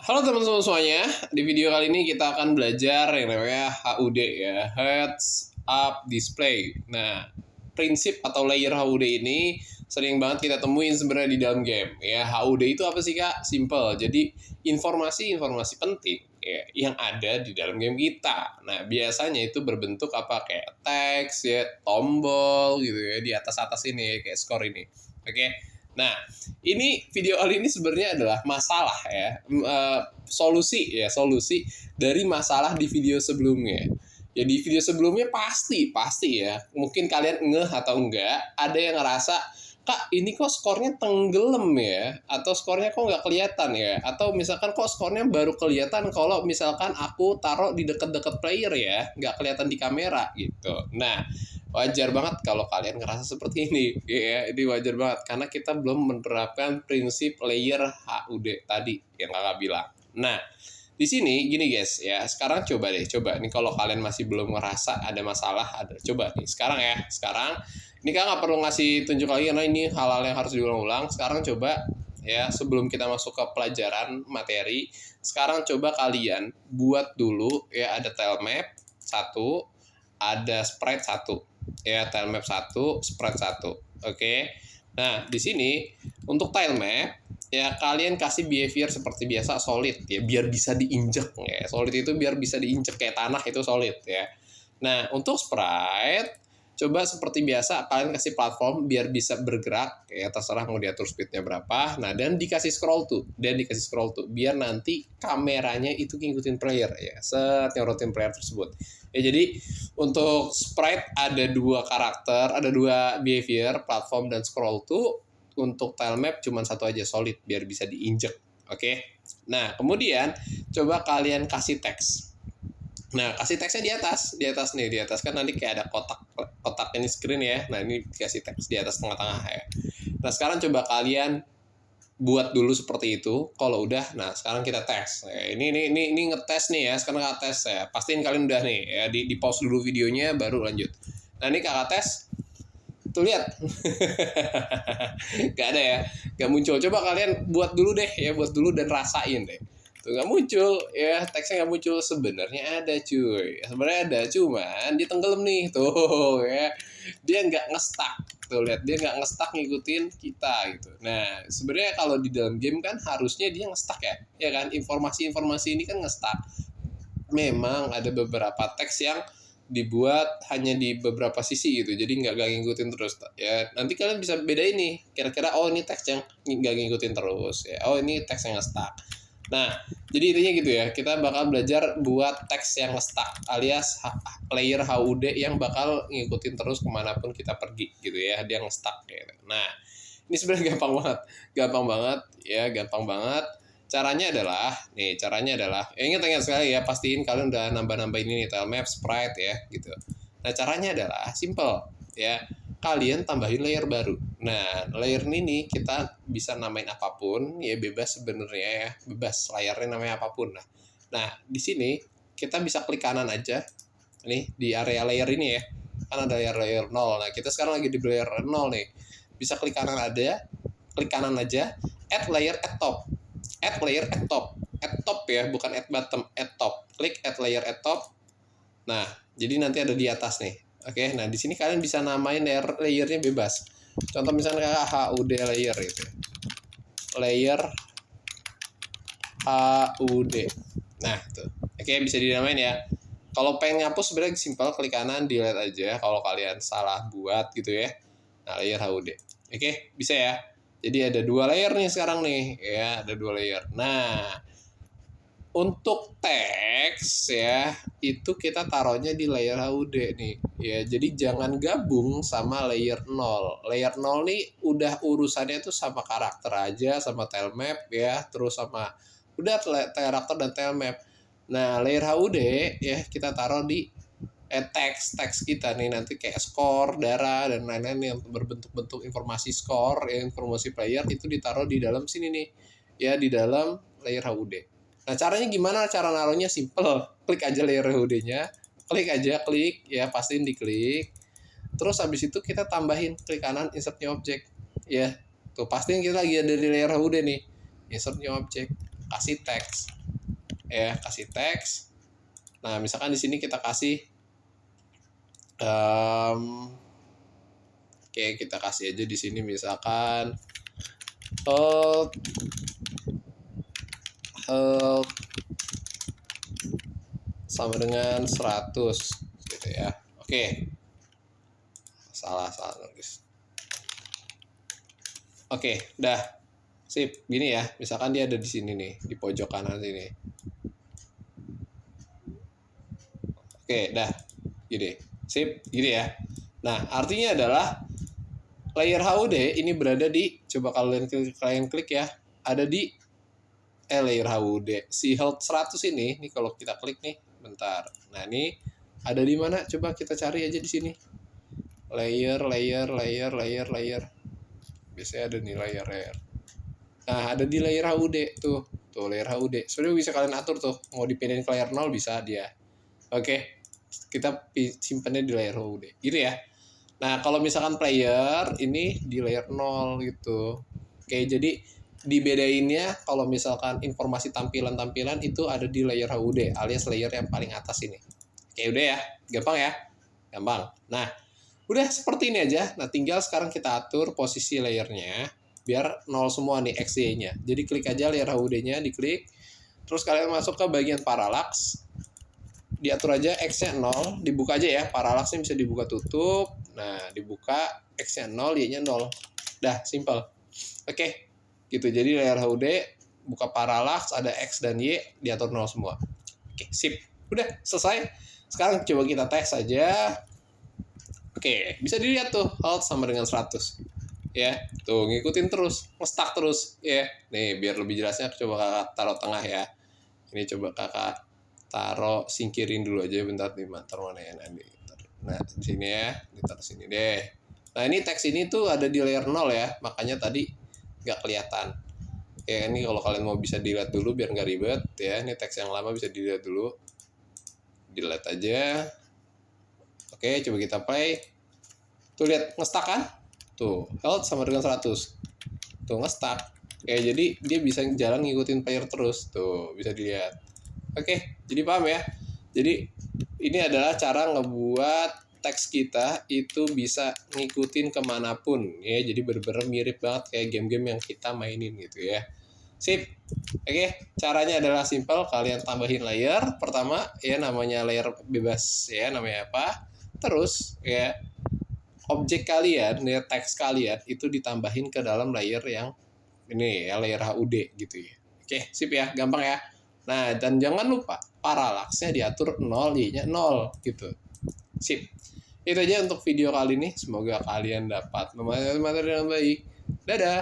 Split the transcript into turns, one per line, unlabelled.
Halo teman-teman semuanya, di video kali ini kita akan belajar yang namanya HUD ya, Heads Up Display. Nah, prinsip atau layer HUD ini sering banget kita temuin sebenarnya di dalam game. Ya, HUD itu apa sih Kak? Simple. Jadi informasi-informasi penting ya yang ada di dalam game kita. Nah, biasanya itu berbentuk apa kayak teks ya, tombol gitu ya di atas-atas ini ya, kayak skor ini. Oke. Nah, ini video kali ini sebenarnya adalah masalah ya, solusi dari masalah di video sebelumnya. Ya di video sebelumnya pasti ya, mungkin kalian ngeh atau enggak, ada yang ngerasa, Kak ini kok skornya tenggelam ya, atau skornya kok nggak kelihatan ya, atau misalkan kok skornya baru kelihatan kalau misalkan aku taruh di deket-deket player ya, nggak kelihatan di kamera gitu. Nah, wajar banget kalau kalian ngerasa seperti ini ya, ini wajar banget karena kita belum menerapkan prinsip layer HUD tadi yang kakak bilang. Nah, di sini gini guys ya, sekarang coba nih kalau kalian masih belum ngerasa ada masalah, coba nih sekarang ini kan nggak perlu ngasih tunjuk lagi karena ini hal-hal yang harus diulang-ulang. Sekarang coba ya, sebelum kita masuk ke pelajaran materi, sekarang coba kalian buat dulu ya, ada tile map 1, ada sprite 1 ya, tile map 1, sprite 1. Oke. Nah, di sini untuk tile map ya kalian kasih behavior seperti biasa solid ya, biar bisa diinjek ya. Solid itu biar bisa diinjek kayak tanah, itu solid ya. Nah, untuk sprite coba seperti biasa kalian kasih platform biar bisa bergerak ya, terserah mau diatur speednya berapa. Nah, dan dikasih scroll tuh biar nanti kameranya itu ngikutin player ya, nyorotin player tersebut ya. Jadi untuk sprite ada 2 karakter, ada 2 behavior, platform dan scroll tuh. Untuk tile map cuma 1 aja, solid, biar bisa diinjek. Oke. Nah, kemudian coba kalian kasih teks. Nah, kasih teksnya di atas kan nanti kayak ada kotak ini screen ya. Nah, ini kasih teks di atas tengah-tengah ya. Nah, sekarang coba kalian buat dulu seperti itu. Kalau udah, nah sekarang kita tes. Ini ngetes nih ya, sekarang kakak tes ya. Pastiin kalian udah nih ya, di pause dulu videonya baru lanjut. Nah, ini kakak tes. Tuh lihat. Gak ada ya, gak muncul. Coba kalian buat dulu deh ya, buat dulu dan rasain deh. Tuh gak muncul ya, teksnya gak muncul. Sebenarnya ada cuy, sebenarnya ada, cuman dia tenggelam nih tuh ya, dia nggak ngestak. Tuh lihat, dia nggak ngestak ngikutin kita gitu. Nah, sebenarnya kalau di dalam game kan harusnya dia ngestak ya kan, informasi-informasi ini kan ngestak. Memang ada beberapa teks yang dibuat hanya di beberapa sisi gitu, jadi nggak ngikutin terus ya. Nanti kalian bisa bedain nih, kira-kira oh ini teks yang nggak ngikutin terus ya, oh ini teks yang nge-stuck. Nah, jadi intinya gitu ya, kita bakal belajar buat teks yang nge-stuck alias layer HUD yang bakal ngikutin terus kemanapun kita pergi gitu ya, dia nge-stuck gitu. Nah, ini sebenarnya gampang banget. Caranya adalah ya, ingat sekali ya, pastiin kalian udah nambah ini nih, tile map, sprite ya gitu. Nah, caranya adalah simple ya, kalian tambahin layer baru. Nah, layer ini kita bisa namain apapun ya, bebas sebenarnya ya, bebas layarnya namanya apapun. Nah, di sini kita bisa klik kanan aja nih di area layer ini ya, kan ada layer 0. Nah, kita sekarang lagi di layer 0 nih, bisa klik kanan aja, add layer at top. Add layer at top ya, bukan at bottom, at top. Klik add layer at top. Nah, jadi nanti ada di atas nih. Oke, nah di sini kalian bisa namain layernya bebas. Contoh misalnya kayak HUD layer gitu. Layer HUD. Nah, tuh. Oke, bisa dinamain ya. Kalau pengen ngapus sebenarnya simpel, klik kanan, delete aja kalau kalian salah buat gitu ya. Nah, layer HUD. Oke, bisa ya. Jadi ada 2 layer nih sekarang nih ya, ada 2 layer. Nah, untuk teks ya, itu kita taruhnya di layer HUD nih ya. Jadi jangan gabung sama layer 0. Layer 0 nih udah urusannya tuh sama karakter aja, sama tile map ya, terus sama udah karakter dan tile map. Nah, layer HUD ya kita taruh di teks kita nih, nanti kayak skor, darah, dan lain-lain yang berbentuk-bentuk informasi skor, ya, informasi player itu ditaruh di dalam sini nih, ya di dalam layer HUD. Nah, caranya gimana? Cara naruhnya simple, klik aja layer HUD-nya, klik ya, pastiin diklik. Terus habis itu kita tambahin, klik kanan, insert new object, ya. Tuh pastiin kita lagi ada di layer HUD nih, insert new object. kasih teks. Ya, kasih teks. Nah, misalkan di sini kita kasih oke, kita kasih aja di sini misalkan health sama dengan 100 gitu ya. Oke. Salah nulis. Oke, dah. Sip, gini ya. Misalkan dia ada di sini nih, di pojok kanan sini. Oke, dah. Gini. Sip, gini ya. Nah, artinya adalah layer HUD ini berada di, coba kalian klik ya, ada di layer HUD. Si health 100 ini kalau kita klik nih, bentar. Nah, ini ada di mana? Coba kita cari aja di sini. Layer. Biasanya ada nih layer. Nah, ada di layer HUD tuh layer HUD. Sebenarnya bisa kalian atur tuh, mau dipindahin ke layer 0 bisa dia. Oke, kita simpannya di layer HUD gitu ya. Nah, kalau misalkan player ini di layer 0 gitu. Oke, jadi dibedainnya kalau misalkan informasi tampilan itu ada di layer HUD alias layer yang paling atas ini. Oke, udah ya, gampang ya, gampang. Nah, udah seperti ini aja. Nah, tinggal sekarang kita atur posisi layernya biar 0 semua nih XY-nya. Jadi klik aja layer HUD-nya, diklik. Terus kalian masuk ke bagian parallax. Diatur aja X-nya 0, dibuka aja ya. Parallax-nya bisa dibuka tutup. Nah, dibuka X-nya 0, Y-nya 0. Dah, simple. Oke. Gitu. Jadi layer HUD buka parallax, ada X dan Y, diatur 0 semua. Oke, sip. Udah, selesai. Sekarang coba kita tes aja. Oke, bisa dilihat tuh health sama dengan 100. Ya, tuh ngikutin terus, nge-stack terus ya. Nih, biar lebih jelasnya coba kakak taruh tengah ya. Ini coba kakak taruh, singkirin dulu aja bentar nih, taruh mana ya nanti. Nah, di sini ya, ditaruh sini deh. Nah, ini teks ini tuh ada di layer 0 ya, makanya tadi nggak kelihatan. Ya, ini kalau kalian mau bisa dilihat dulu biar nggak ribet ya. Ini teks yang lama bisa dilihat dulu. Delete aja. Oke, coba kita play. Tuh lihat, nge-stack kan? Tuh, health sama dengan 100. Tuh, nge-stack. Oke, jadi dia bisa jalan ngikutin player terus. Tuh, bisa dilihat. Oke, jadi paham ya? Jadi, ini adalah cara ngebuat teks kita itu bisa ngikutin kemanapun. Ya, jadi bener-bener mirip banget kayak game-game yang kita mainin gitu ya. Sip. Oke, caranya adalah simple. Kalian tambahin layer. Pertama, ya namanya layer bebas ya, namanya apa. Terus, ya objek kalian, ya teks kalian itu ditambahin ke dalam layer yang ini ya, layer HUD gitu ya. Oke, sip ya, gampang ya. Nah, dan jangan lupa parallax-nya diatur 0, Y-nya 0 gitu. Sip. Itu aja untuk video kali ini. Semoga kalian dapat memahami materi yang baik. Dadah.